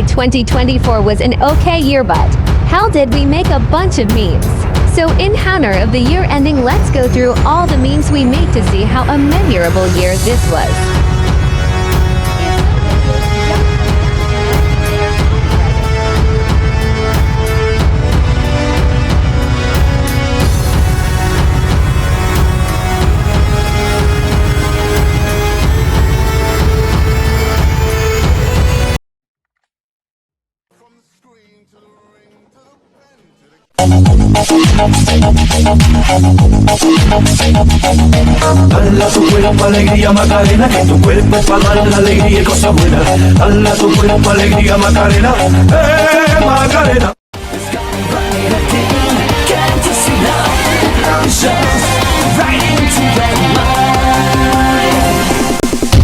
right, 2024 was an okay year, but how did we make a bunch of memes? So in honor of the year ending, let's go through all the memes we made to see how a memorable year this was. Dale a tu cuerpo alegría Macarena, que tu cuerpo es para dar la alegría y cosas buenas. Dale a tu cuerpo alegría Macarena, Macarena.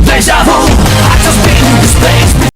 Deja vu, I just been in this place.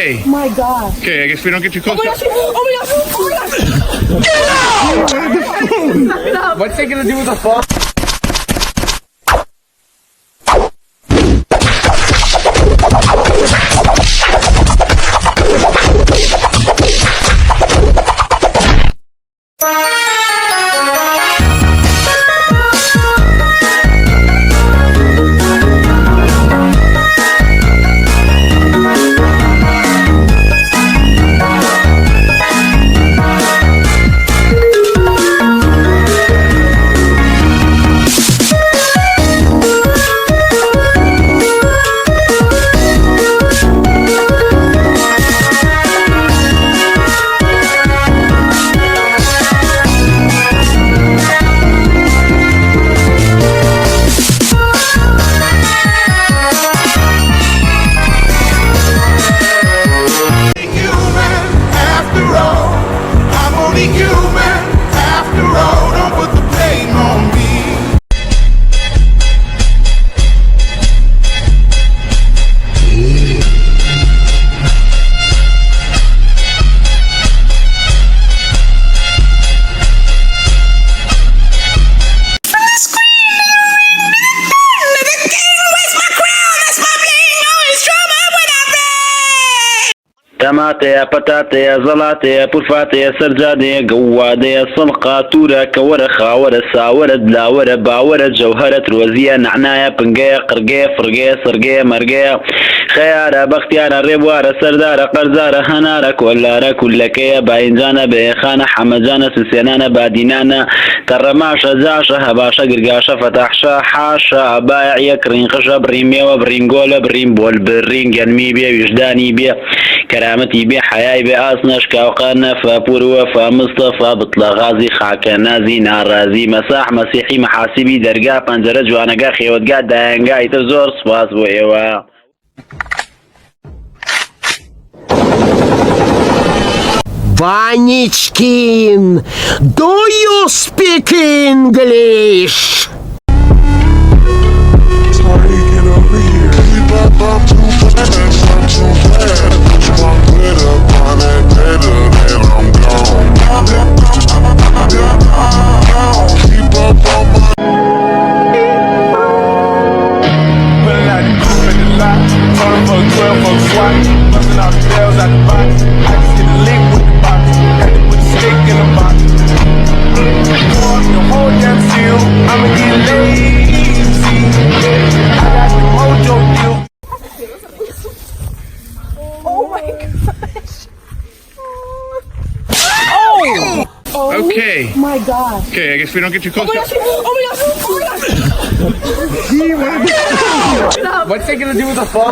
Oh my god. Okay, I guess we don't get too close. Oh my gosh! Get out! What's it gonna do with the phone? تماتيا بطاطيا زلاطيا بوفاتيا سرجاديا قواديا صلقة تورا كورة خاورة ساورة دلاورة باورة جوهرة روزية نعنايا بنقية قرقية فرقية صرقية مرقية خيارة بختيارة ريبوارة سردارة قرزارة هنارة كولارة كلكية باينجانة بيخانة حمجانة سسينانة بادينانة كرماشة زاشة هباشة قرقاشة فتحشة حاشة بايع يكرين خشة بريمية وبرينقولة بريمبول برين قنمي بيه وجداني بيه كرامتي بيه حياي بيه أصنش كاوقانا فابورو فمصطفى بطلة غازي خاكا نازي نارازي مساح مسيحي محاسبي درقا پنجرة جوانقا خيوتقا داينقا يتزور سپاس بو ايوا Vanichkin, do you speak English? Get over here. Keep up, I'm too fast, I'm too fast. Put my glitter on that better, then I'm gone. Keep up on my. Pulling out the coupe at the lot, turn for 12 for a swat, busting all the bells out the box. I just hit the lick with the box, had to put the stick in the box. Pour up the whole damn seal, I'ma get lazy. I got the mojo deal. Oh my gosh. Oh Okay. my god. Okay, I guess we don't get too close. Oh my gosh! Oh my gosh! What's it gonna do with the phone?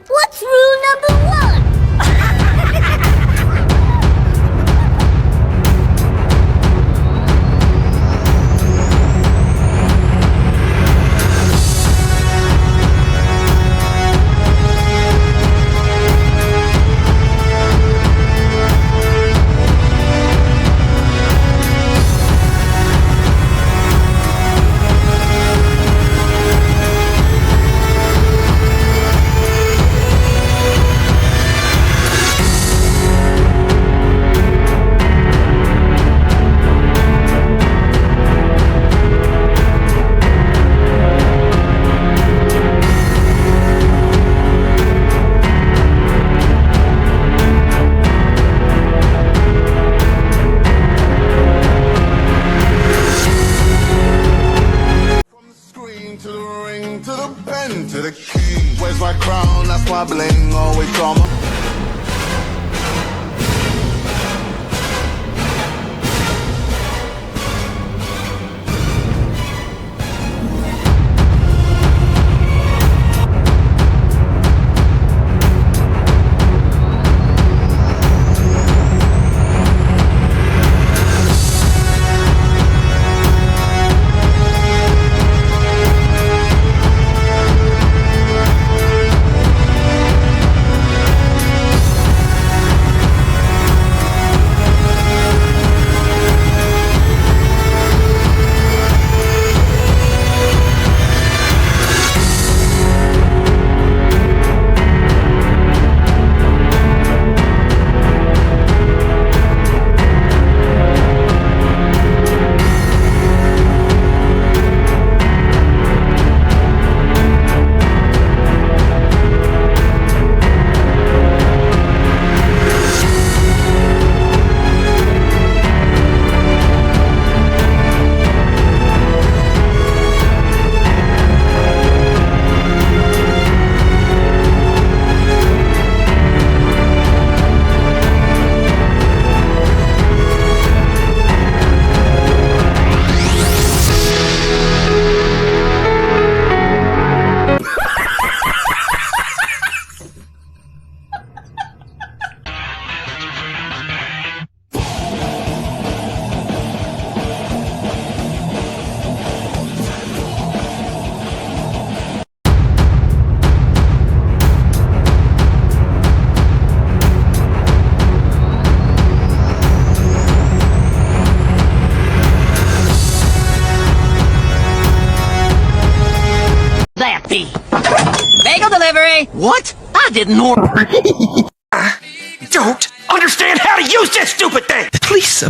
What's rule number one? To the ring, to the pen, to the king. Where's my crown? That's my bling. Always drama. Bagel delivery! What? I didn't order. Don't understand how to use this stupid thing! Please,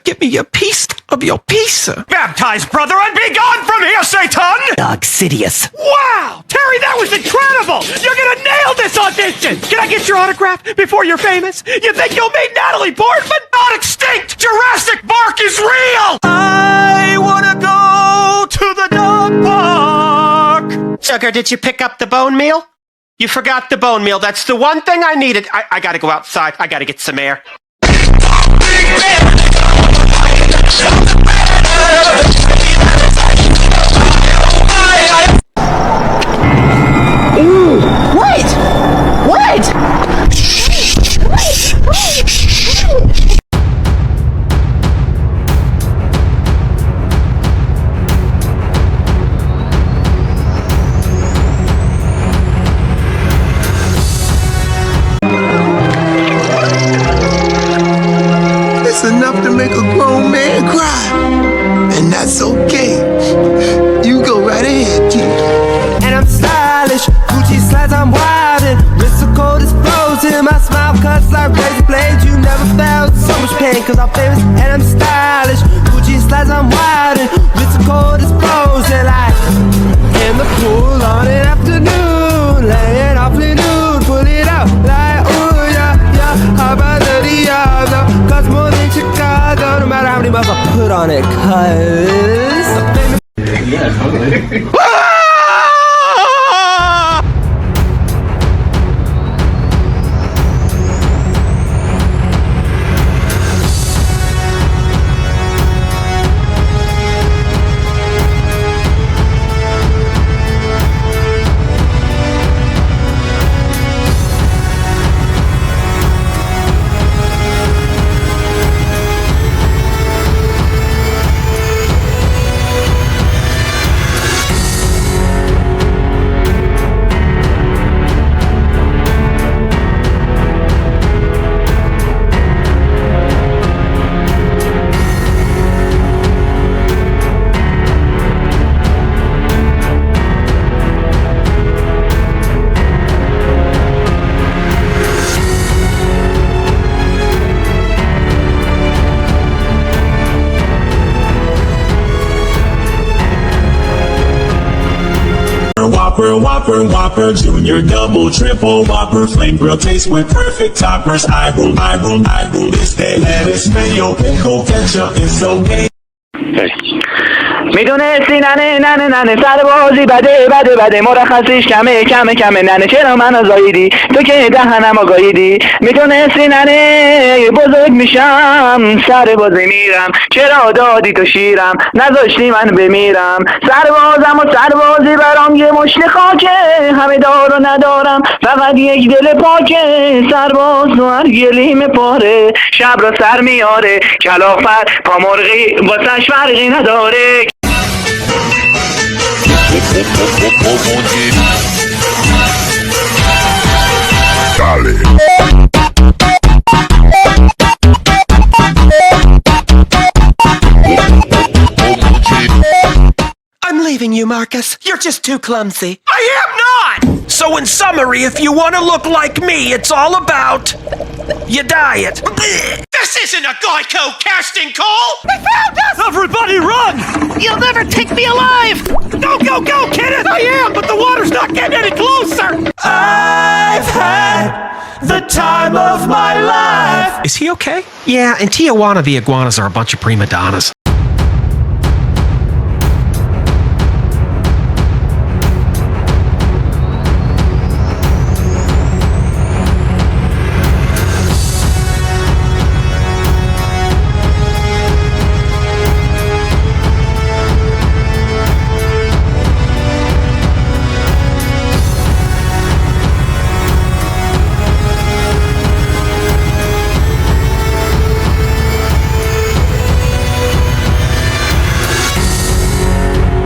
give me a piece of your pizza. Baptize, brother, and be gone from here, Satan! Dog Sidious. Wow! Terry, that was incredible! You're gonna nail this audition! Can I get your autograph before you're famous? You think you'll meet Natalie Portman? Not extinct! Jurassic Park is real! I wanna go to the dog park! Sugar, did you pick up the bone meal? You forgot the bone meal. That's the one thing I needed. I gotta go outside. I gotta get some air. Wait! It's enough to make a grown man cry. And that's okay. You go right ahead, kid. And I'm stylish, Gucci slides, I'm wildin'. Wrist so cold, it's frozen. My smile cuts like razor blades. You never felt so much pain, cause I'm famous and I'm stylish. Gucci slides, I'm wildin'. Wrist so cold, it's frozen. Like in the pool on an afternoon, laying awfully nude. Pull it out like, ooh, yeah, yeah. How about Santiago. Costs more than Chicago, no matter how many miles I put on it, cause Whopper, Junior, Double, Triple, Whopper, Flame Grill, taste with perfect toppers. I rule, it's that lettuce, mayo, pickle, ketchup, it's okay. میدونستی ننه سربازی بده مرخصیش کمه ننه چرا منو زاییدی تو که دهنم آگاهیدی میدونستی ننه بزرگ میشم سربازی میرم چرا دادی تو شیرم نذاشتی من بمیرم سربازم و سربازی برام یه مشت خاکه همه دار و ندارم فقط یک دل پاکه سرباز و هر گلیم پاره شب را سر میاره کلافت پامرغی واسش فرقی نداره I'm leaving you, Marcus. You're just too clumsy. I am not! So in summary, if you want to look like me, it's all about your diet. This isn't a Geico casting call! They found us! Everybody run! You'll never take me alive! Go, Kenneth! I am, but the water's not getting any closer! I've had the time of my life. Is he okay? Yeah, in Tijuana, the iguanas are a bunch of prima donnas.